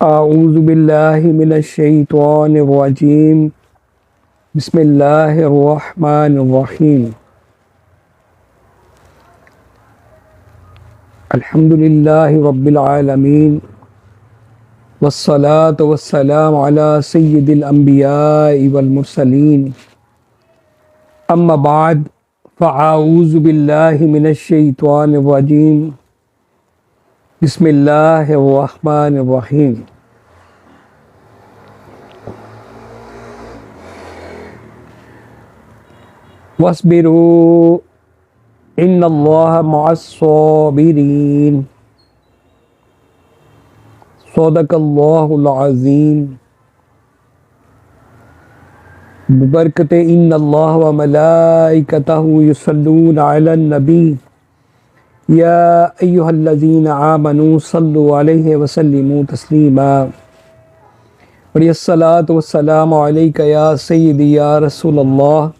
आऊज़ु बिल्लाहि मिनश शैतानिर रजीम। बिस्मिल्लाहिर रहमानिर रहीम। अल्हम्दुलिल्लाहि रब्बिल आलमीन वस्सलातु वस्सलामु अला सय्यिदिल अंबियाइ वल मुरसलीन। अम्मा बाद फ़अऊज़ु बिल्लाहि मिनश शैतानिर रजीम। बिस्मिल्लाहिर रहमानिर रहीम। वस्बिरू इन्नल्लाह मअस्साबिरीन। सदक़ल्लाहुल अज़ीम। बबरकते इन्नल्लाह व मलाइकतहु युसल्लूना अलन नबी या अय्युहल्लज़ीना आमनू सल्लु अलैहि व सल्लिमू तस्लीमा। और यस्सलातु वस्सलामु अलैका या सय्यदी या रसूलल्लाह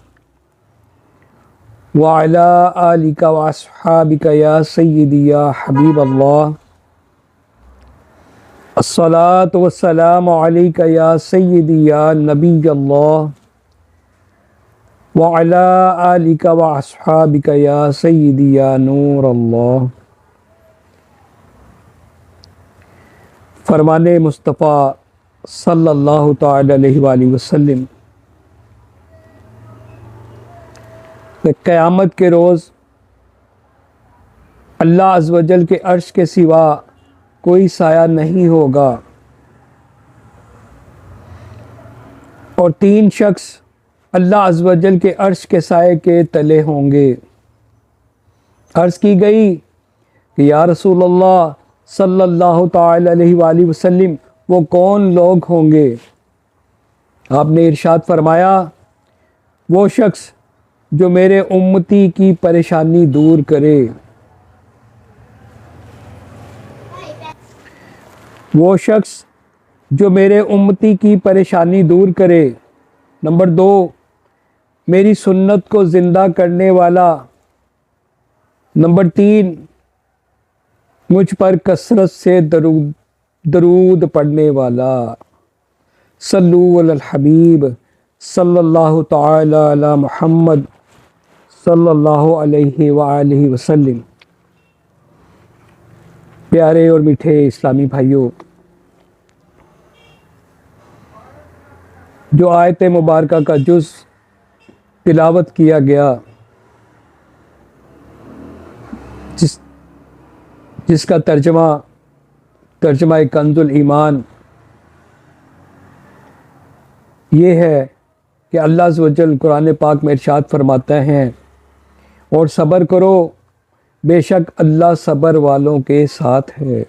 व अला आलिका व अस्हाबिका या सय्यदी या हबीबल्लाह। अस्सलातु वस्सलामु अलैका या सय्यदी या नबीयल्लाह व अला आलिका व अस्हाबिका या सय्यदी या नूरल्लाह। फरमाने मुस्तफ़ा सल्लल्लाहु तआला अलैहि वसल्लम कि क़यामत के रोज़ अल्लाह अज़्ज़ व जल के अर्श के सिवा कोई साया नहीं होगा और तीन शख्स अल्लाह अज़्ज़ व जल के अर्श के साए के तले होंगे। अर्ज़ की गई कि या रसूलल्लाह सल्लल्लाहु तआला अलैहि वसल्लम वो कौन लोग होंगे? आपने इरशाद फरमाया, वो शख्स जो मेरे उम्मती की परेशानी दूर करे, वो शख्स जो मेरे उम्मती की परेशानी दूर करे। नंबर 2, मेरी सुन्नत को ज़िंदा करने वाला। नंबर 3, मुझ पर कसरत से दरूद पढ़ने वाला। सल्लू अलल हबीब सल्लल्लाहु तआला अला मुहम्मद सल्लल्लाहु अलैहि व आलिहि वसल्लम। प्यारे और मीठे इस्लामी भाइयों, जो आयत मुबारका का जुज़ तिलावत किया गया, जिसका तर्जमा कंजुल ईमान ये है कि अल्लाह अज़्ज़ व जल कुरान पाक में इरशाद फरमाते हैं, और सब्र करो, बेशक अल्लाह सब्र वालों के साथ है।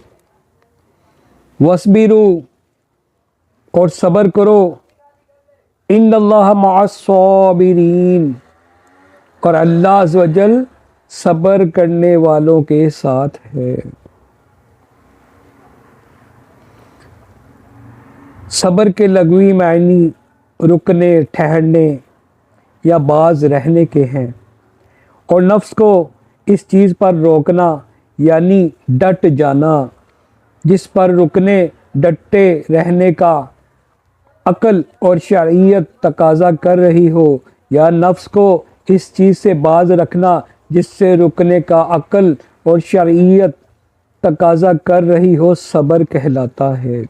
वस्बिरू, और सब्र करो, इन्नल्लाह मअस्साबिरीन, और अल्लाह अज़्ज़ व जल सब्र करने वालों के साथ है। सब्र के लग़वी मायनी रुकने, ठहरने या बाज रहने के हैं, और नफ्स को इस चीज़ पर रोकना यानी डट जाना जिस पर रुकने, डटे रहने का अक्ल और शरीयत तकाज़ा कर रही हो, या नफ्स को इस चीज़ से बाज रखना जिससे रुकने का अक्ल और शरीयत तकाज़ा कर रही हो, सब्र कहलाता है।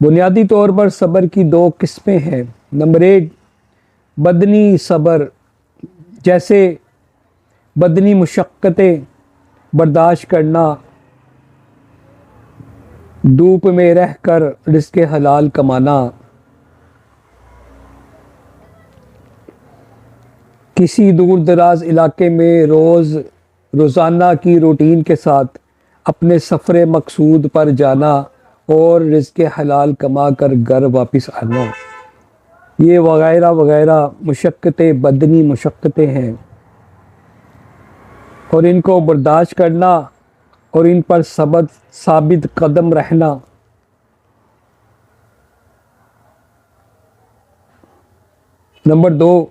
बुनियादी तौर पर सब्र की 2 किस्में हैं। नंबर 1, बदनी सब्र, जैसे बदनी मुशक्क़तें बर्दाश्त करना, धूप में रहकर रिज़्क़ हलाल कमाना, किसी दूर दराज इलाके में रोज़ाना की रूटीन के साथ अपने सफ़र मकसूद पर जाना और रिज़्क़ हलाल कमा कर घर वापस आना, ये वगैरह वगैरह मुशक्क़तें बदनी मुशक्क़तें हैं, और इनको बर्दाश्त करना और इन पर साबित कदम रहना। नंबर 2,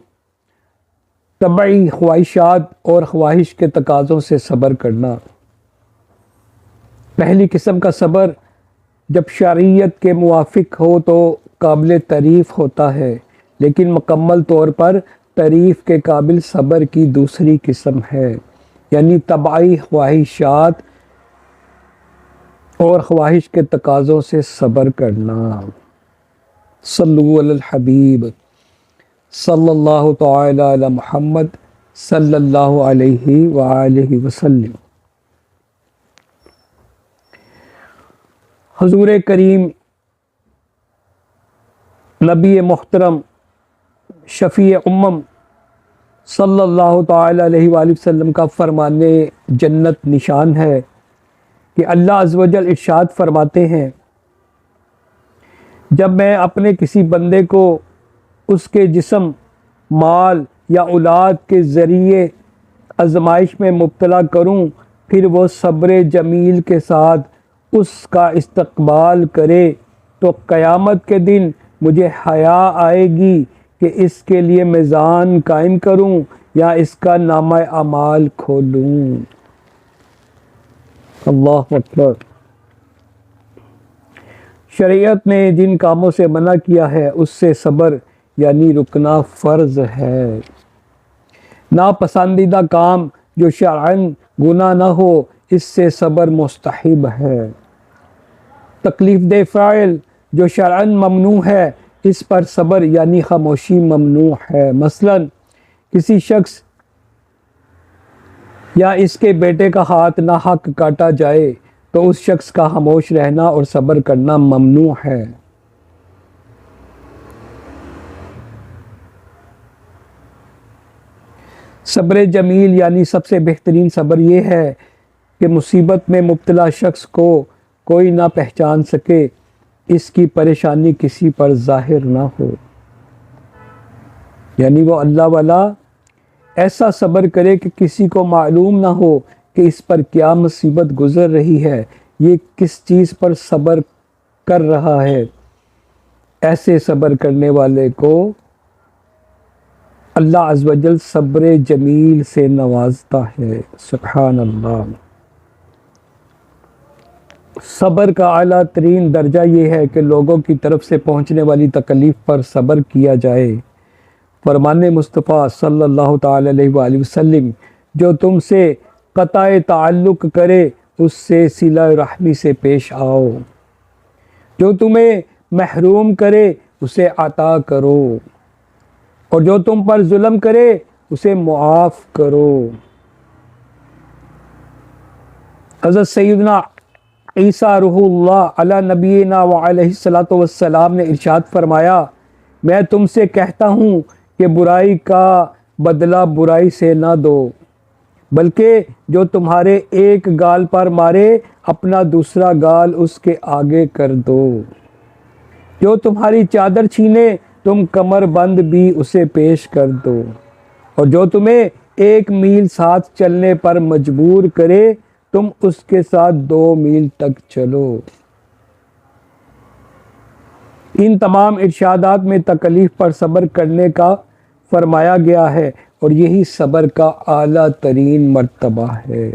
तबई ख्वाहिशात और ख्वाहिश के तकाज़ों से सब्र करना। पहली किस्म का सब्र जब शरीयत के मुवाफिक हो तो काबिल तारीफ़ होता है, लेकिन मुकम्मल तौर पर तारीफ़ के काबिल सब्र की दूसरी किस्म है, यानी तबाई ख्वाहिशात और ख्वाहिश के तकाज़ों से सब्र करना। सल्लु अलल हबीब सल्लल्लाहु तआला अला मुहम्मद सल्लल्लाहु अलैहि व आलिहि वसल्लम। हुज़ूर करीम नबी मोहतरम शफ़ी उम्मम सल्लल्लाहु तआला अलैहि वसल्लम का फरमाने जन्नत निशान है कि अल्लाह अज़्ज़ व जल इरशाद फरमाते हैं, जब मैं अपने किसी बंदे को उसके जिस्म, माल या औलाद के ज़रिए आज़माइश में मुब्तला करूं, फिर वो सब्र जमील के साथ उसका इस्तक़बाल करे, तो क़यामत के दिन मुझे हया आएगी कि इसके लिए मीज़ान कायम करूं या इसका नामा अमाल खोलूं। अल्लाह अकबर। शरीयत ने जिन कामों से मना किया है उससे सब्र यानी रुकना फ़र्ज़ है। नापसंदीदा काम जो शरअन गुनाह न हो, इससे सब्र मुस्तहिब है। तकलीफ़ दे फ़ाइल जो शरअन ममनू है, इस पर सब्र यानी खामोशी ममनू है। मसलन किसी शख्स या इसके बेटे का हाथ ना हक काटा जाए तो उस शख्स का खामोश रहना और सब्र करना ममनू है। सब्र जमील यानी सबसे बेहतरीन सब्र ये है कि मुसीबत में मुब्तला शख्स को कोई ना पहचान सके, इसकी परेशानी किसी पर ज़ाहिर ना हो, यानी वो अल्लाह वाला ऐसा सब्र करे कि किसी को मालूम ना हो कि इस पर क्या मुसीबत गुज़र रही है, ये किस चीज़ पर सब्र कर रहा है। ऐसे सब्र करने वाले को अल्लाह अज़्ज़ व जल सब्र जमील से नवाजता है। सुभान अल्लाह। सब्र का आला तरीन दर्जा ये है कि लोगों की तरफ से पहुँचने वाली तकलीफ़ पर सब्र किया जाए। फरमाने मुस्तफ़ा सल्लल्लाहु तआला अलैहि वसल्लम, जो तुमसे क़ताए ताल्लुक़ करे उससे सिला रहमी से पेश आओ, जो तुम्हें महरूम करे उसे अता करो, और जो तुम पर जुल्म करे उसे मुआफ़ करो। हज़रत सैयदना ईसा रूहुल्लाह अला नबीना व अलैहिस्सलातु वस्सलाम ने इरशाद फरमाया, मैं तुमसे कहता हूँ कि बुराई का बदला बुराई से ना दो, बल्कि जो तुम्हारे एक गाल पर मारे अपना दूसरा गाल उसके आगे कर दो, जो तुम्हारी चादर छीने तुम कमर बंद भी उसे पेश कर दो, और जो तुम्हें 1 मील साथ चलने पर मजबूर करे तुम उसके साथ 2 मील तक चलो। इन तमाम इरशादात में तकलीफ़ पर सब्र करने का फरमाया गया है, और यही सब्र का आला तरीन मर्तबा है।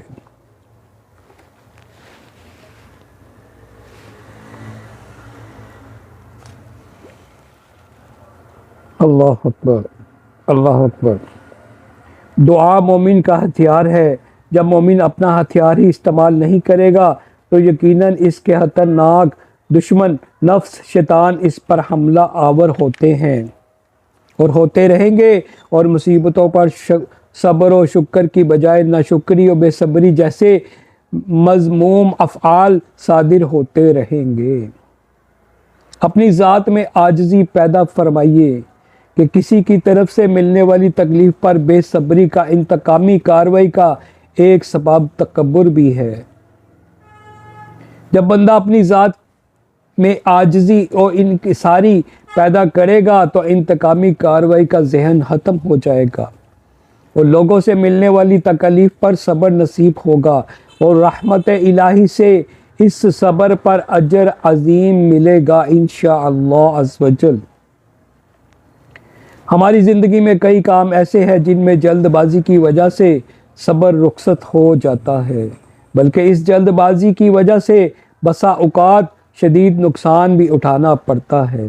अल्लाह अकबर, अल्लाह अकबर। दुआ मोमिन का हथियार है। जब मोमिन अपना हथियार ही इस्तेमाल नहीं करेगा तो यकीनन इसके खतरनाक दुश्मन नफ्स शैतान इस पर हमला आवर होते हैं और होते रहेंगे, और मुसीबतों पर सब्र और शुक्र की बजाय नाशुक्री और बेसब्री जैसे मज़मूम अफ़आल सादिर होते रहेंगे। अपनी ज़ात में आजिज़ी पैदा फरमाइए कि किसी की तरफ से मिलने वाली तकलीफ़ पर बेसब्री का इंतकामी कार्रवाई का एक सबब तकब्बुर भी है। जब बंदा अपनी ज़ात में आजिज़ी और इनकिसारी पैदा करेगा तो इंतकामी कार्रवाई का जहन ख़त्म हो जाएगा और लोगों से मिलने वाली तकलीफ़ पर सब्र नसीब होगा, और रहमत इलाही से इस सब्र पर अजर अज़ीम मिलेगा इंशाअल्लाह अज़्ज़ व जल। हमारी ज़िंदगी में कई काम ऐसे हैं जिनमें जल्दबाजी की वजह से सब्र रुखसत हो जाता है, बल्कि इस जल्दबाजी की वजह से बसा औकात शदीद नुकसान भी उठाना पड़ता है।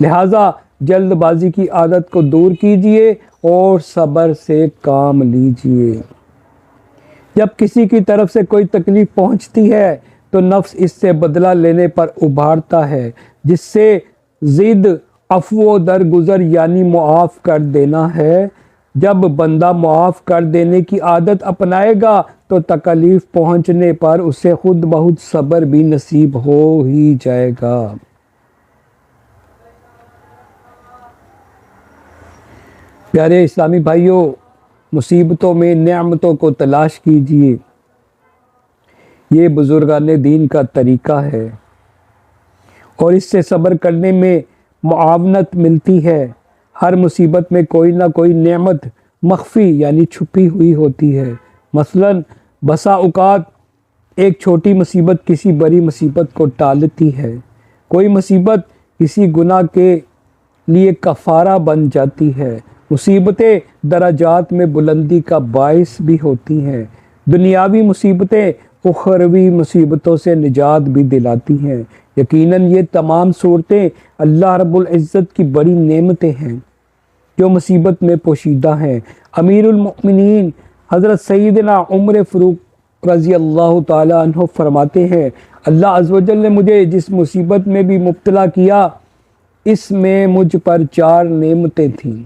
लिहाजा जल्दबाजी की आदत को दूर कीजिए और सब्र से काम लीजिए। जब किसी की तरफ से कोई तकलीफ पहुंचती है तो नफ्स इससे बदला लेने पर उभारता है, जिससे जिद अफ़्व दरगुजर यानी मुआफ़ कर देना है। जब बंदा मुआफ़ कर देने की आदत अपनाएगा तो तकलीफ़ पहुंचने पर उसे खुद बहुत सब्र भी नसीब हो ही जाएगा। प्यारे इस्लामी भाइयों, मुसीबतों में नेमतों को तलाश कीजिए। ये बुजुर्गान दीन का तरीका है और इससे सब्र करने में मुआवनत मिलती है। हर मुसीबत में कोई ना कोई नेमत मख्फी यानी छुपी हुई होती है। मसलन बसा औकात एक छोटी मुसीबत किसी बड़ी मुसीबत को टालती है। कोई मुसीबत किसी गुनाह के लिए कफ़ारा बन जाती है। मुसीबतें दराजात में बुलंदी का बाइस भी होती हैं। दुनियावी मुसीबतें उखरवी मुसीबतों से निजात भी दिलाती हैं। यकीनन ये तमाम सूरतें अल्लाह रब्बुल इज़्ज़त की बड़ी नेमतें हैं जो मुसीबत में पोशीदा हैं। अमीरुल मोमिनीन हज़रत सैयदना उमर फ़ारूक रज़ी अल्लाह ताला अन्हु फरमाते हैं, अल्लाह अज़्ज़ व जल ने मुझे जिस मुसीबत में भी मुब्तला किया, इसमें मुझ पर 4 नेमतें थीं।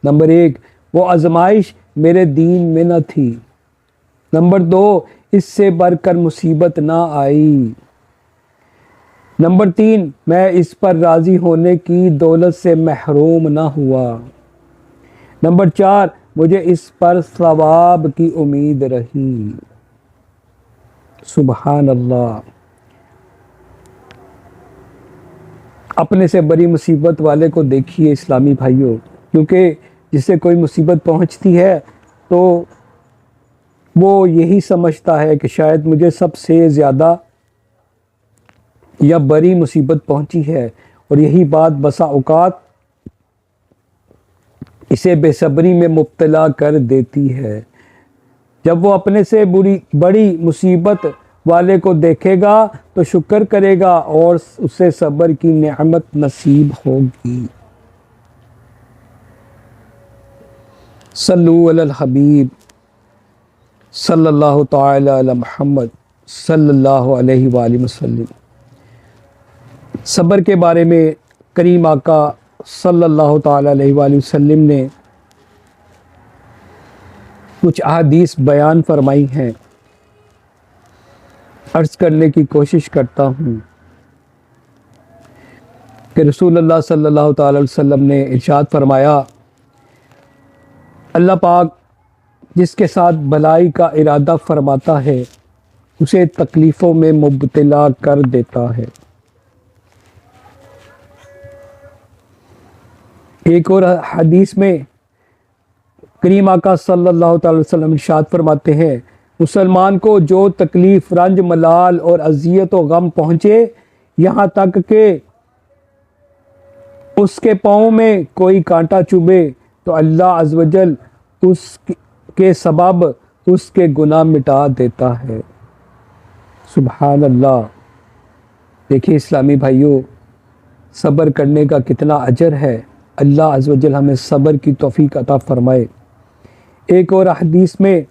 नंबर 1, वो आजमाइश मेरे दीन में न थी। नंबर 2, इससे बढ़कर मुसीबत ना आई। नंबर 3, मैं इस पर राज़ी होने की दौलत से महरूम ना हुआ। नंबर 4, मुझे इस पर सवाब की उम्मीद रही। सुबहान अल्लाह। अपने से बड़ी मुसीबत वाले को देखिए इस्लामी भाइयों, क्योंकि जिसे कोई मुसीबत पहुंचती है तो वो यही समझता है कि शायद मुझे सबसे ज़्यादा या बड़ी मुसीबत पहुंची है, और यही बात बसा औकात इसे बेसब्री में मुब्तला कर देती है। जब वो अपने से बड़ी मुसीबत वाले को देखेगा तो शुक्र करेगा और उसे सब्र की नेमत नसीब होगी। सल्लु अलल हबीब सल्लल्लाहु ताला अला मुहम्मद सल्लल्लाहु अलैहि वसल्लम। सब्र के बारे में करीम आका सल्लल्लाहु ताला अलैहि वसल्लम ने कुछ अहादीस बयान फरमाई हैं। अर्ज़ करने की कोशिश करता हूँ कि रसूलुल्लाह सल्लल्लाहु ताला अलैहि वसल्लम ने इरशाद फरमाया, अल्लाह पाक जिसके साथ भलाई का इरादा फरमाता है उसे तकलीफ़ों में मुब्तला कर देता है। एक और हदीस में करीम आका सल्लल्लाहु अलैहि वसल्लम इरशाद फरमाते हैं, मुसलमान को जो तकलीफ़, रंज, मलाल और अज़ियत व गम पहुँचे, यहाँ तक कि उसके पाँव में कोई कांटा चुभे, तो अल्लाह अज़्ज़ व जल उसके सबब उसके गुनाह मिटा देता है। सुभान अल्लाह। देखिए इस्लामी भाइयों, सब्र करने का कितना अजर है। अल्लाह अज़्ज़ व जल हमें सब्र की तौफ़ीक अता फ़रमाए। एक और हदीस में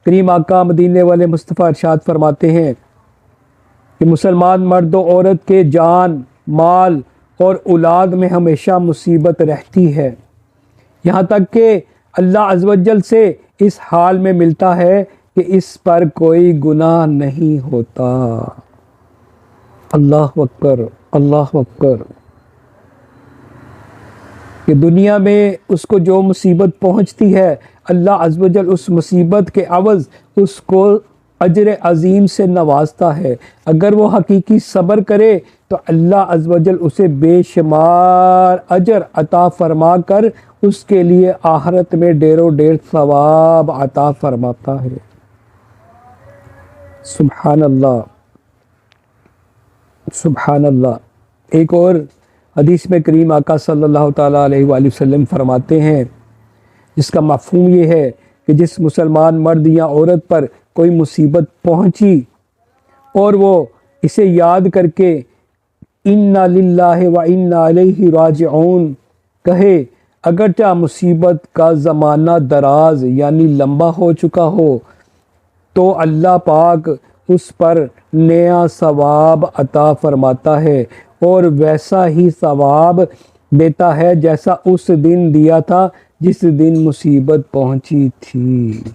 करीम आका मदीने वाले मुस्तफ़ा इरशाद फरमाते हैं कि मुसलमान मर्द और औरत के जान, माल और औलाद में हमेशा मुसीबत रहती है, यहाँ तक कि अल्लाह अज़्ज़ व जल से इस हाल में मिलता है कि इस पर कोई गुनाह नहीं होता। अल्लाह अकबर, अल्लाह अकबर। कि दुनिया में उसको जो मुसीबत पहुंचती है, अल्लाह अज़्ज़ व जल उस मुसीबत के अवज़ उसको अजर अज़ीम से नवाजता है। अगर वो हकीकी सब्र करे तो अल्लाह अज़्ज़ व जल उसे बेशुमार अजर अता फरमा कर उसके लिए आखिरत में ढेरों ढेर सवाब अता फरमाता है। सुभान अल्लाह, सुभान अल्लाह। एक और हदीस में करीम आका सल्लल्लाहु ताला अलैहि वसल्लम फरमाते हैं, जिसका मफ़हूम ये है कि जिस मुसलमान मर्द या औरत पर कोई मुसीबत पहुंची और वो इसे याद करके इन्ना लिल्लाहि व इन्ना इलैहि राजिऊन, कहे अगरचा मुसीबत का ज़माना दराज यानी लंबा हो चुका हो तो अल्लाह पाक उस पर नया सवाब अता फरमाता है और वैसा ही सवाब देता है जैसा उस दिन दिया था जिस दिन मुसीबत पहुंची थी।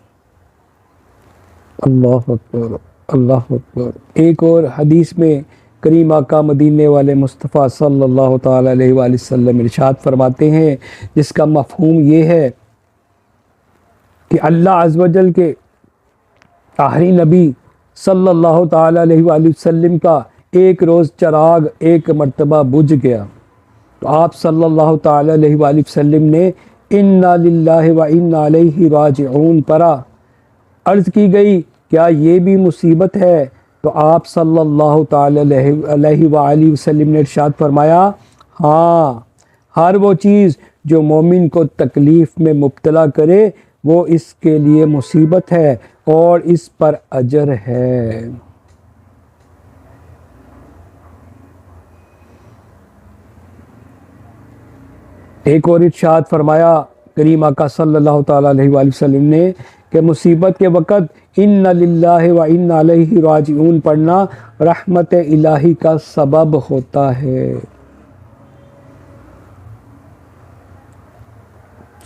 अल्लाह अकबर, अल्लाह अकबर। एक और हदीस में करीम आका मदीने वाले मुस्तफ़ा सल्लल्लाहु ताला अलैहि वसल्लम इरशाद फरमाते हैं, जिसका मफ़हूम ये है कि अल्लाह अज़्ज़ व जल के आखिरी नबी सल्लल्लाहु ताला अलैहि वसल्लम का एक रोज़ चराग एक मर्तबा बुझ गया तो आप सल्लल्लाहु ताला अलैहि वसल्लम ने इन्ना लिल्लाहि व इन्ना इलैहि राजिऊन पढ़ा। अर्ज़ की गई क्या ये भी मुसीबत है? तो आप सल्लल्लाहु ताला अलैहि वसल्लम ने इरशाद फरमाया, हाँ, हर वो चीज़ जो मोमिन को तकलीफ़ में मुब्तला करे वो इसके लिए मुसीबत है और इस पर अजर है। एक और इरशाद फरमाया करीम आका सल्लल्लाहु ताला अलैहि वसल्लम ने कि मुसीबत के वक़्त इन्ना लिल्लाहि व इन्ना इलैहि राजिऊन पढ़ना रहमत इलाही का सबब होता है।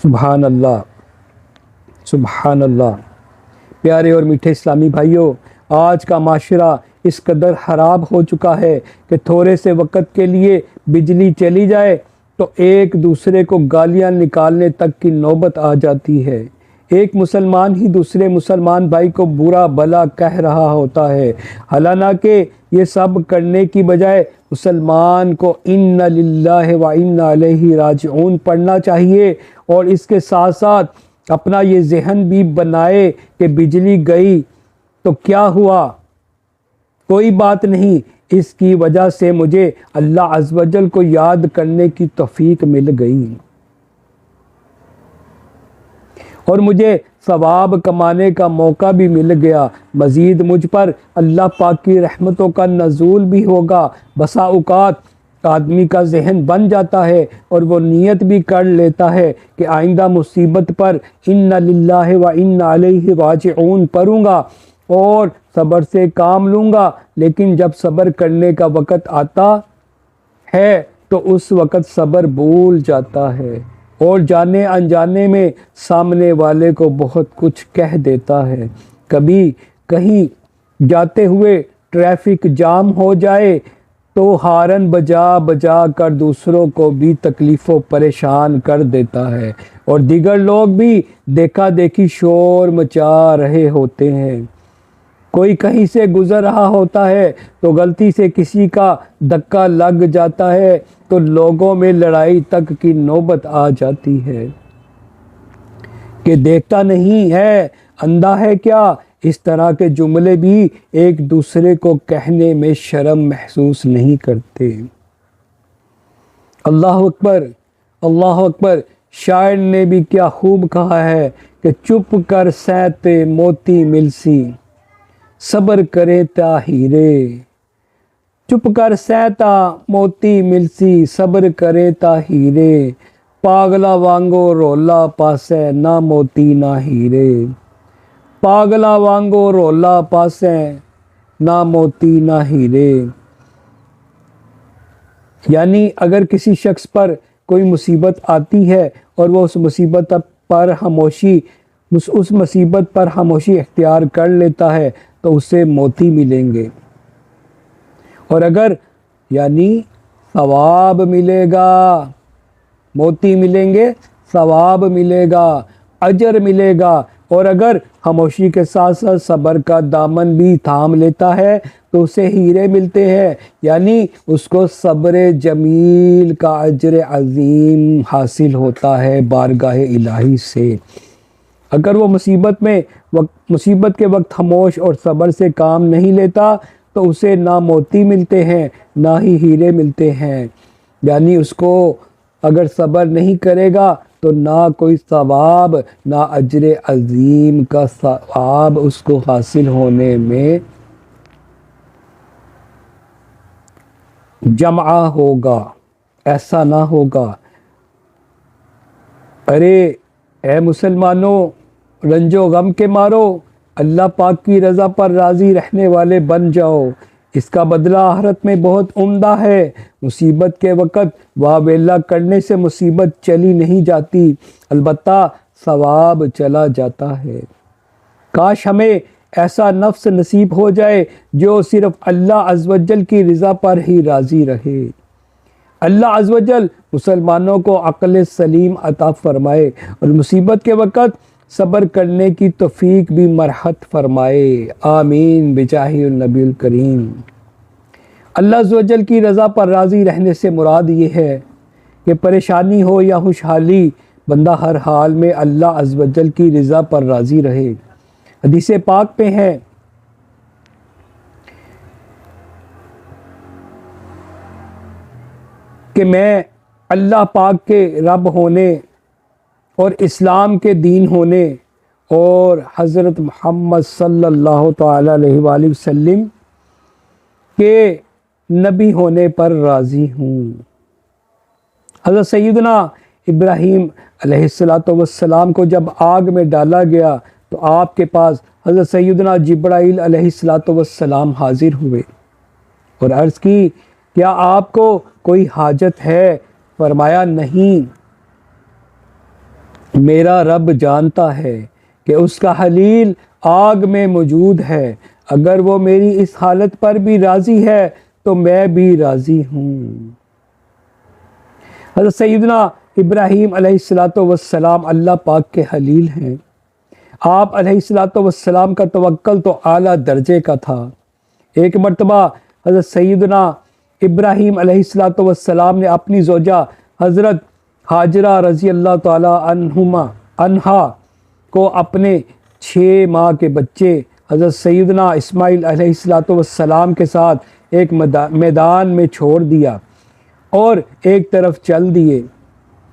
सुभान अल्लाह, सुभान अल्लाह। प्यारे और मीठे इस्लामी भाइयों, आज का माशरा इस कदर ख़राब हो चुका है कि थोड़े से वक़्त के लिए बिजली चली जाए तो एक दूसरे को गालियां निकालने तक की नौबत आ जाती है। एक मुसलमान ही दूसरे मुसलमान भाई को बुरा भला कह रहा होता है, हालांकि ये सब करने की बजाय मुसलमान को इन्ना लिल्लाहि व इन्ना इलैहि राजिऊन पढ़ना चाहिए और इसके साथ साथ अपना ये जहन भी बनाए कि बिजली गई तो क्या हुआ, कोई बात नहीं, इसकी वजह से मुझे अल्लाह अज़्ज़ व जल को याद करने की तौफीक मिल गई और मुझे सवाब कमाने का मौका भी मिल गया। मज़ीद मुझ पर अल्लाह पाक की रहमतों का नज़ूल भी होगा। बसा औक़ात आदमी का जहन बन जाता है और वो नियत भी कर लेता है कि आइंदा मुसीबत पर इन्ना लिल्लाहि व इन्ना इलैहि राजिऊन पढ़ूँगा और सब्र से काम लूँगा। लेकिन जब सब्र करने का वक़्त आता है तो उस वक़्त सब्र भूल जाता है और जाने अनजाने में सामने वाले को बहुत कुछ कह देता है। कभी कहीं जाते हुए ट्रैफिक जाम हो जाए तो हारन बजा बजा कर दूसरों को भी तकलीफ़ों परेशान कर देता है और दीगर लोग भी देखा देखी शोर मचा रहे होते हैं। कोई कहीं से गुज़र रहा होता है तो गलती से किसी का धक्का लग जाता है तो लोगों में लड़ाई तक की नौबत आ जाती है कि देखता नहीं है अंधा है क्या। इस तरह के जुमले भी एक दूसरे को कहने में शर्म महसूस नहीं करते। अल्लाह अकबर, अल्लाह अकबर। शायर ने भी क्या खूब कहा है कि चुप कर सहते मोती मिलसी, सब्र करे ता हीरे। चुप कर सहता मोती मिलसी, सब्र करे ता हीरे। पागला वांगो रोला पासे, ना मोती ना हीरे। पागला वांगो रोला पासे, ना मोती ना हीरे। यानी अगर किसी शख्स पर कोई मुसीबत आती है और वो उस मुसीबत पर खामोशी इख्तियार कर लेता है तो उसे मोती मिलेंगे और अगर यानी सवाब मिलेगा, मोती मिलेंगे, सवाब मिलेगा, अजर मिलेगा। और अगर खामोशी के साथ साथ सब्र का दामन भी थाम लेता है तो उसे हीरे मिलते हैं, यानी उसको सब्र जमील का अजर अजीम हासिल होता है बारगाह इलाही से। अगर वो मुसीबत के वक्त खामोश और सब्र से काम नहीं लेता तो उसे ना मोती मिलते हैं ना ही हीरे मिलते हैं, यानी उसको अगर सब्र नहीं करेगा तो ना कोई सवाब, ना अजर अजीम का सवाब उसको हासिल होने में जमा होगा, ऐसा ना होगा। अरे ए मुसलमानों, रंजो गम के मारो, अल्लाह पाक की रज़ा पर राज़ी रहने वाले बन जाओ। इसका बदला आखिरत में बहुत उम्दा है। मुसीबत के वक़्त वावेला करने से मुसीबत चली नहीं जाती, अलबत्ता सवाब चला जाता है। काश हमें ऐसा नफ्स नसीब हो जाए जो सिर्फ अल्लाह अज़्वजल की रज़ा पर ही राज़ी रहे। अल्लाह अज़्वजल मुसलमानों को अक़ल सलीम अता फ़रमाए और मुसीबत के वक़्त सब्र करने की तौफ़ीक भी मरहत फ़रमाए। आमीन बिजाहि नबील करीम। अल्लाह अज़्वजल की रज़ा पर राज़ी रहने से मुराद ये है कि परेशानी हो या खुशहाली, बंदा हर हाल में अल्लाह अज़्वजल की रज़ा पर राज़ी रहे। हदीस पाक पे है कि मैं अल्लाह पाक के रब होने और इस्लाम के दीन होने और हज़रत मोहम्मद सल्लल्लाहु तआला अलैहि वसल्लम के नबी होने पर राज़ी हूँ। हज़रत सैयदना इब्राहीम अलैहिस्सलातु वस्सलाम को जब आग में डाला गया तो आपके पास हज़रत सैयदना जिब्राईल अलैहिस्सलातु वस्सलाम हाजिर हुए और अर्ज़ की, क्या आपको कोई हाजत है? फरमाया, नहीं, मेरा रब जानता है कि उसका हलील आग में मौजूद है। अगर वो मेरी इस हालत पर भी राज़ी है तो मैं भी राज़ी हूँ। हज़रत सैयदना इब्राहीम अलैहिस्सलातु वस्सलाम अल्लाह पाक के हलील हैं। आप अलैहिस्सलातु वस्सलाम का तवक्कल तो आला दर्जे का था। एक मर्तबा हज़रत सैयदना इब्राहीम अलैहिस्सलातु वस्सलाम ने अपनी ज़ौजा हज़रत हाजरा रज़ी अल्लाह ताला अन्हा को अपने 6 माह के बच्चे हज़रत सैयदना इस्माईल अलैहिस्सलातु वस्सलाम के साथ एक मैदान में छोड़ दिया और एक तरफ चल दिए।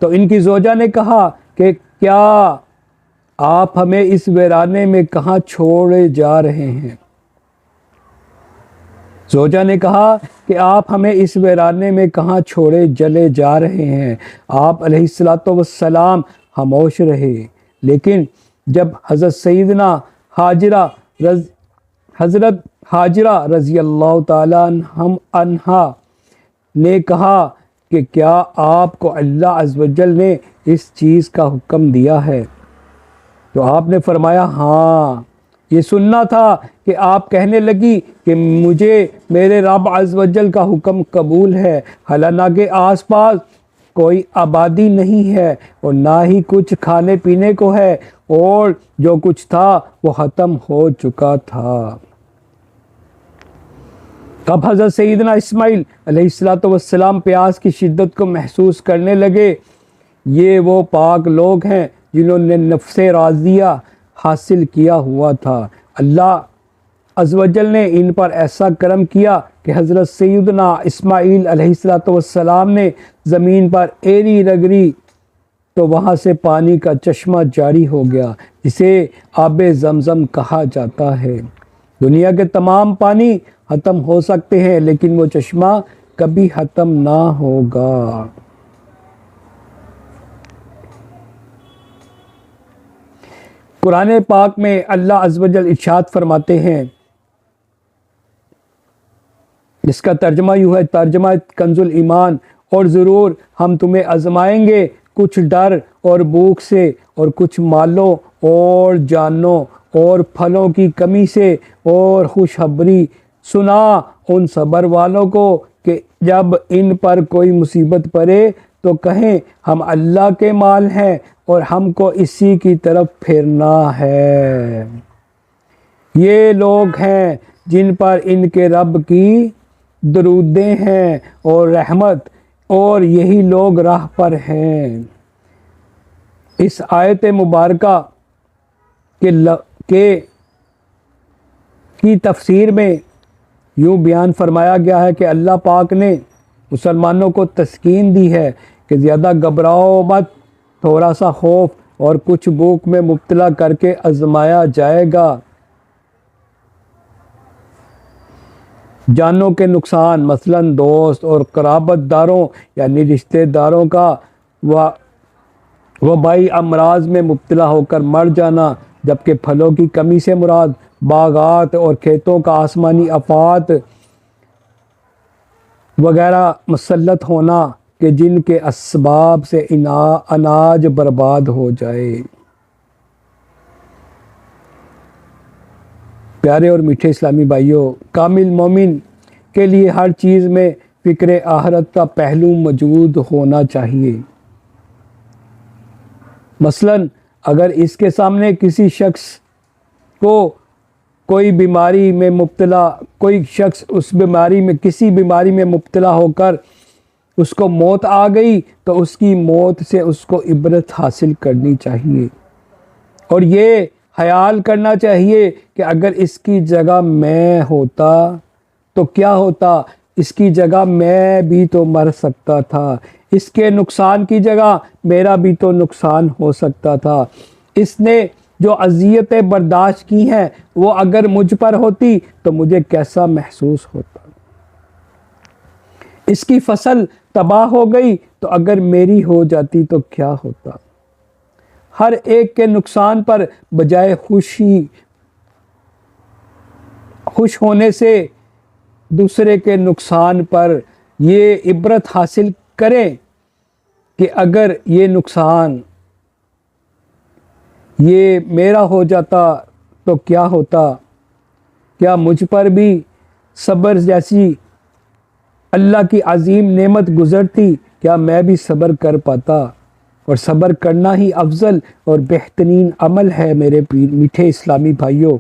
तो इनकी ज़ौजा ने कहा कि क्या आप हमें इस वीराने में कहाँ छोड़े जा रहे हैं? ज़ौजा ने कहा कि आप हमें इस वीराने में कहाँ छोड़े चले जा रहे हैं? आप अलैहिस्सलातु वस्सलाम खामोश रहे। लेकिन जब हज़रत हाजरा रज़ी अल्लाह ताला अन्हा ने कहा कि क्या आपको अल्लाह अज़्वजल ने इस चीज़ का हुक्म दिया है? तो आपने फरमाया, हाँ, ये सुनना था कि आप कहने लगी कि मुझे मेरे रब अज़्वजल का हुक्म कबूल है, हालांकि आसपास कोई आबादी नहीं है और ना ही कुछ खाने पीने को है और जो कुछ था वो ख़त्म हो चुका था। अब हज़रत सैयदना इस्माईल अलैहिस्सलातु वस्सलाम प्यास की शिद्दत को महसूस करने लगे। ये वो पाक लोग हैं जिन्होंने नफ्से राज़िया हासिल किया हुआ था। अल्लाह अज़्वजल ने इन पर ऐसा करम किया कि हज़रत सैयदना इस्माईल अलैहिस्सलातु वस्सलाम ने ज़मीन पर एरी रगड़ी तो वहाँ से पानी का चश्मा जारी हो गया, जिसे आबे ज़मज़म कहा जाता है। दुनिया के तमाम पानी ख़त्म हो सकते हैं लेकिन वो चश्मा कभी ख़त्म ना होगा। कुरान पाक में अल्लाह अज़्वजल इरशाद फरमाते हैं, जिसका तर्जमा यूँ है, तर्जमा कंजुल ईमान, और ज़रूर हम तुम्हें आज़माएंगे कुछ डर और भूख से और कुछ मालों और जानों और फलों की कमी से और खुशखबरी सुना उन सब्र वालों को कि जब इन पर कोई मुसीबत पड़े तो कहें हम अल्लाह के माल हैं और हमको इसी की तरफ फेरना है। ये लोग हैं जिन पर इनके रब की दरूदें हैं और रहमत, और यही लोग राह पर हैं। इस आयत मुबारका की तफसीर में यूँ बयान फरमाया गया है कि अल्लाह पाक ने मुसलमानों को तस्कीन दी है कि ज़्यादा घबराओ मत, थोड़ा सा खौफ और कुछ भूख में मुब्तला करके आजमाया जाएगा। जानों के नुकसान मसलन दोस्त और क़राबतदारों यानी रिश्तेदारों का वबाई अमराज में मुब्तला होकर मर जाना, जबकि फलों की कमी से मुराद बागात और खेतों का आसमानी आफात वगैरह मुसल्लत होना कि जिनके असबाब से अनाज बर्बाद हो जाए। प्यारे और मीठे इस्लामी भाइयों, कामिल मोमिन के लिए हर चीज़ में फ़िक्र आखिरत का पहलू मौजूद होना चाहिए। मसलन अगर इसके सामने किसी शख्स को कोई बीमारी में मुब्तला कोई शख्स उस बीमारी में किसी बीमारी में मुब्तला होकर उसको मौत आ गई तो उसकी मौत से उसको इबरत हासिल करनी चाहिए और ये ख्याल करना चाहिए कि अगर इसकी जगह मैं होता तो क्या होता, इसकी जगह मैं भी तो मर सकता था, इसके नुकसान की जगह मेरा भी तो नुकसान हो सकता था। इसने जो अज़ियतें बर्दाश्त की हैं वो अगर मुझ पर होती तो मुझे कैसा महसूस होता। इसकी फसल तबाह हो गई तो अगर मेरी हो जाती तो क्या होता। हर एक के नुकसान पर बजाय खुश होने से दूसरे के नुकसान पर ये इबरत हासिल करें कि अगर ये नुकसान ये मेरा हो जाता तो क्या होता, क्या मुझ पर भी सब्र जैसी अल्लाह की अजीम नेमत गुजरती, क्या मैं भी सब्र कर पाता। और सब्र करना ही अफजल और बेहतरीन अमल है मेरे मीठे इस्लामी भाइयों।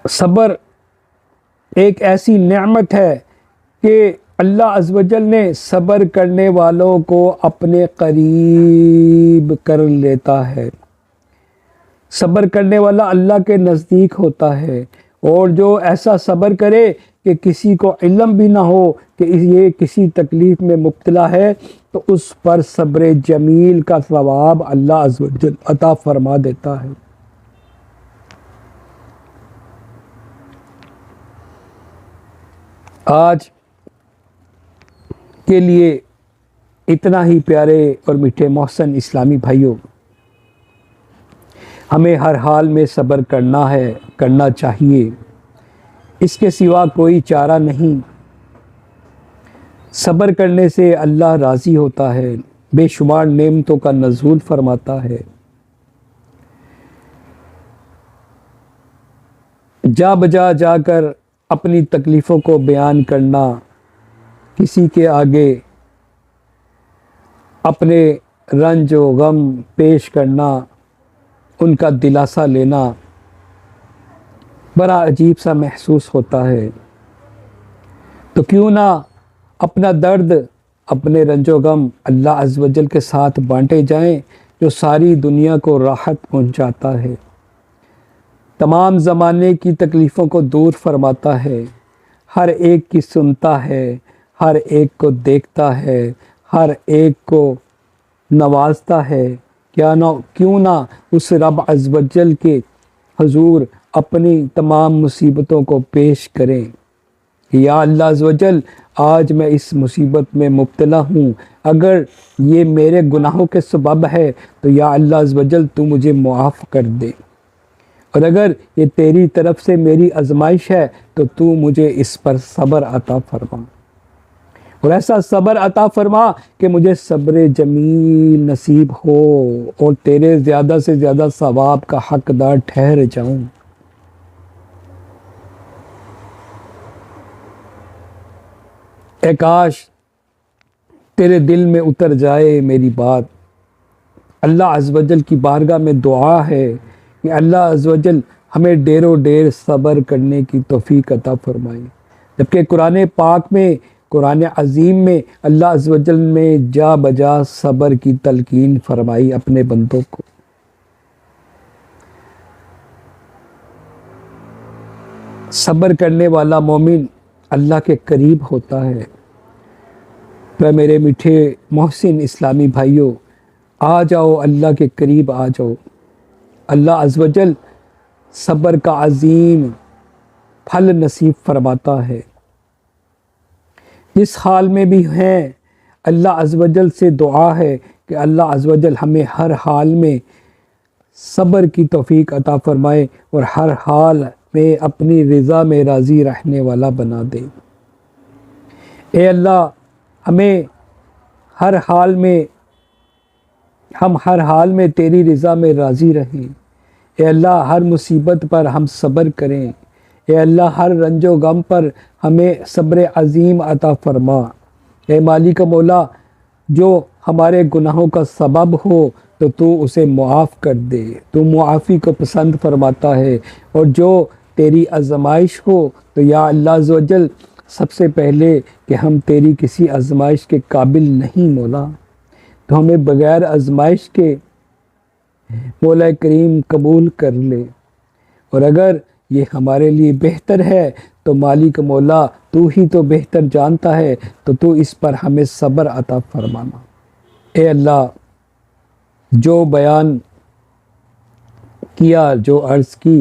सब्र एक ऐसी नेमत है कि अल्लाह अज़्ज़वजल ने सब्र करने वालों को अपने करीब कर लेता है। सब्र करने वाला अल्लाह के नज़दीक होता है और जो ऐसा सब्र करे कि किसी को इल्म भी ना हो कि ये किसी तकलीफ़ में मुब्तला है तो उस पर सब्र जमील का सवाब अल्लाह अज़्ज़वजल अता फरमा देता है। आज के लिए इतना ही प्यारे और मीठे मोहसन इस्लामी भाइयों। हमें हर हाल में सब्र करना चाहिए, इसके सिवा कोई चारा नहीं। सब्र करने से अल्लाह राज़ी होता है, बेशुमार नेमतों का नज़ूल फरमाता है। जा बजा जाकर अपनी तकलीफ़ों को बयान करना, किसी के आगे अपने रंज व गम पेश करना, उनका दिलासा लेना बड़ा अजीब सा महसूस होता है। तो क्यों ना अपना दर्द अपने रंजो गम अल्लाह अज़्ज़वजल के साथ बांटे जाएं, जो सारी दुनिया को राहत पहुंचाता है, तमाम ज़माने की तकलीफ़ों को दूर फरमाता है, हर एक की सुनता है, हर एक को देखता है, हर एक को नवाजता है। क्यों ना उस रब अज़्ज़वजल के हुजूर अपनी तमाम मुसीबतों को पेश करें। या अल्लाह अज़्ज़वजल, आज मैं इस मुसीबत में मुब्तला हूँ, अगर ये मेरे गुनाहों के सबब है तो या अल्लाह अज़्ज़वजल तू मुझे मुआफ़ कर दे, और अगर ये तेरी तरफ से मेरी आजमाइश है तो तू मुझे इस पर सब्र अता फरमा, और ऐसा सब्र अता फरमा कि मुझे सब्र जमील नसीब हो और तेरे ज़्यादा से ज़्यादा सवाब का हकदार ठहर जाऊं। ए काश तेरे दिल में उतर जाए मेरी बात। अल्लाह अज़्ज़वजल की बारगाह में दुआ है कि अल्लाह अज़्ज़वजल हमें ढेरों ढेर सब्र करने की तौफीक अता फरमाए। जबकि कुरान पाक में, कुरान अज़ीम में अल्लाह अज़्ज़वजल ने जा बजा सब्र की तलकीन फरमाई अपने बंदों को। सब्र करने वाला मोमिन अल्लाह के करीब होता है। तो मेरे मीठे मोहसिन इस्लामी भाइयों, आ जाओ, अल्लाह के करीब आ जाओ। अल्लाह अज़्ज़वजल सब्र का अजीम फल नसीब फरमाता है। जिस हाल में भी हैं, अल्लाह अज़्ज़वजल से दुआ है कि अल्लाह अज़्ज़वजल हमें हर हाल में सब्र की तौफीक अता फरमाए और हर हाल में अपनी रज़ा में राज़ी रहने वाला बना दे। ए अल्लाह, हमें हर हाल में हम हर हाल में तेरी रज़ा में राज़ी रहें। ए अल्लाह, हर मुसीबत पर हम सब्र करें। ए अल्लाह, हर रंजो गम पर हमें सब्र अज़ीम अता फरमा। ए मालिक मौला, जो हमारे गुनाहों का सबब हो तो तू उसे मुआफ़ कर दे। तू मुआफ़ी को पसंद फरमाता है। और जो तेरी आज़माइश हो तो या अल्लाह अज़्ज़वजल, सबसे पहले कि हम तेरी किसी आज़माइश के काबिल नहीं मौला, तो हमें बग़ैर आज़माइश के मौला करीम कबूल कर ले। और अगर ये हमारे लिए बेहतर है तो मालिक मौला, तू ही तो बेहतर जानता है, तो तू इस पर हमें सब्र अता फरमाना। ए अल्लाह, जो बयान किया, जो अर्ज़ की,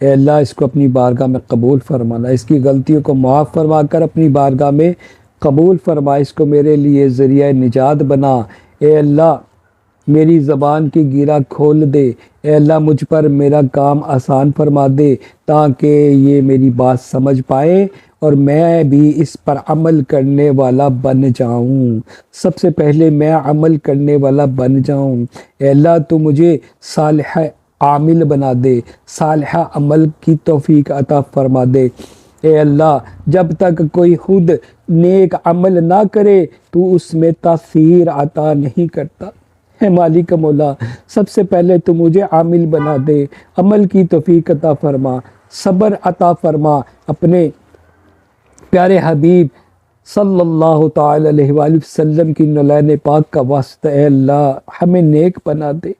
ए अल्लाह, इसको अपनी बारगाह में कबूल फरमाना। इसकी गलतियों को माफ़ फरमा कर अपनी बारगाह में कबूल फरमा। इसको मेरे लिए ज़रिया निजात बना। ए अल्लाह, मेरी ज़बान की गिरा खोल दे। ए अल्लाह, मुझ पर मेरा काम आसान फरमा दे, ताकि ये मेरी बात समझ पाए और मैं भी इस पर अमल करने वाला बन जाऊं। सबसे पहले मैं अमल करने वाला बन जाऊं। ए अल्लाह, तू मुझे सालिह आमिल बना दे, सालिह अमल की तौफीक अता फरमा दे। ए अल्लाह, जब तक कोई खुद नेक अमल ना करे तू उसमें तासीर अता नहीं करता। है मालिक मौला, सबसे पहले तू मुझे आमिल बना दे, अमल की तौफीक अता फरमा, सब्र अता फरमा। अपने प्यारे हबीब सल्लल्लाहु ताला अलैहि वसल्लम की नौलाने पाक का वास्ता, ए अल्लाह, हमें नेक बना दे।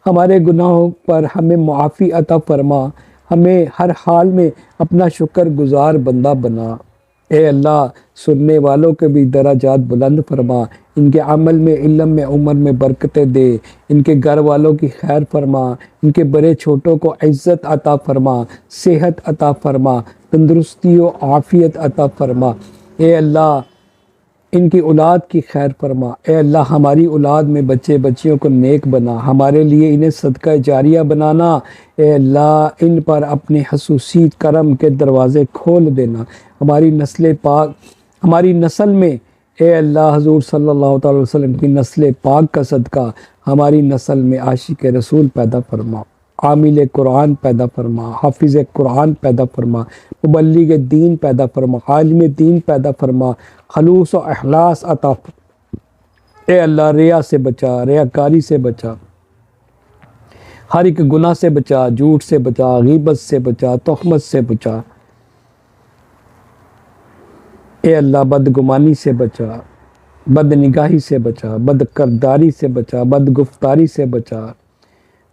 हमारे गुनाहों पर हमें मुआफ़ी अता फरमा। हमें हर हाल में अपना शुक्रगुज़ार बंदा बना। ए अल्लाह, सुनने वालों के भी दराजात बुलंद फरमा। इनके अमल में, इल्म में, उम्र में बरकतें दे। इनके घर वालों की खैर फरमा। इनके बड़े छोटों को इज़्ज़त अता फरमा, सेहत अता फरमा, तंदुरुस्ती और आफ़ियत अता फरमा। ए अल्लाह, इनकी औलाद की खैर फरमा। ए अल्लाह, हमारी औलाद में बच्चे बच्चियों को नेक बना, हमारे लिए इन्हें सदका जारिया बनाना। ए अल्लाह, इन पर अपने खसूसी करम के दरवाज़े खोल देना। हमारी नस्ल पाक, हमारी नस्ल में, ए अल्लाह, हज़ूर सल्लल्लाहु अलैहि वसल्लम की नस्ल पाक का सदका हमारी नस्ल में आशिक रसूल पैदा फरमा, आमिल कुरान पैदा फरमा, हाफिज़ कुरान पैदा फरमा, मुबल्लिग दीन पैदा फरमा, आलिम दीन पैदा फरमा, खलूस और अखलास अता। ए अल्लाह, रिया से बचा, रियाकारी से बचा, हर एक गुनाह से बचा, झूठ से बचा, गीबत से बचा, तोहमत से बचा। ए अल्लाह, बदगुमानी से बचा, बदनिगाही से बचा, बदकरदारी से बचा, बदगुफ्तारी से बचा,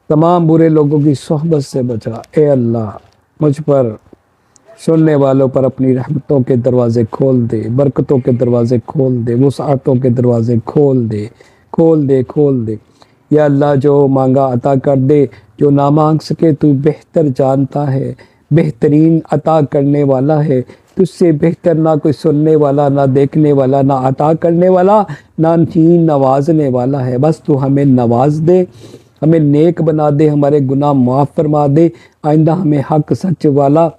तमाम बुरे लोगों की सोहबत से बचा। ए अल्लाह, मुझ पर, सुनने वालों पर अपनी रहमतों के दरवाज़े खोल दे, बरकतों के दरवाज़े खोल दे, वुसअतों के दरवाज़े खोल दे, खोल दे, खोल दे। या अल्लाह, जो मांगा अता कर दे, जो ना मांग सके तू बेहतर जानता है, बेहतरीन अता करने वाला है। तुझसे बेहतर ना कोई सुनने वाला, ना देखने वाला, ना अता करने वाला, ना चीन नवाजने वाला है। बस तू हमें नवाज दे, हमें नेक बना दे, हमारे गुनाह माफ़ फरमा दे। आइंदा हमें हक सच वाला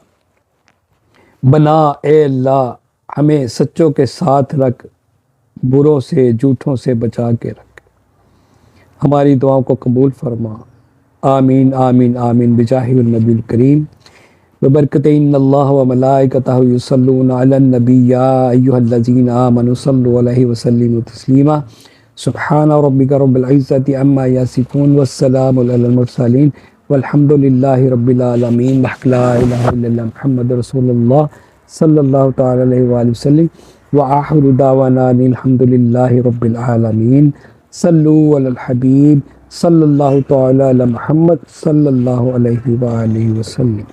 बना। ए अल्लाह, हमें सच्चों के साथ रख, बुरों से, झूठों से बचा के रख। हमारी दुआओं को कबूल फरमा। आमीन आमीन आमीन बिजाहिल नबील करीम बबरकत इन्नल्लाह व मलाइकतहु युसल्लूना अलन नबी या अय्युहल्लज़ीना आमनु सल्लु अलैहि व सल्लिमु तस्लीमा। सुब्हान रब्बिका रब्बिल इज़्ज़ति अम्मा यसिफून वस्सलामु अलल मुरसलीन वल्हम्दुलिल्लाहि रब्बिल आलमीन। ला इलाहा इल्लल्लाह मुहम्मदुर रसूलुल्लाह सल्लल्लाहु तआला अलैहि व सल्लम व आखिरु दावाना अल्हम्दुलिल्लाहि रब्बिल आलमीन। सल्लु अलल हबीब सल्लल्लाहु तआला अला मुहम्मद सल्लल्लाहु अलैहि व आलिहि वसल्लम।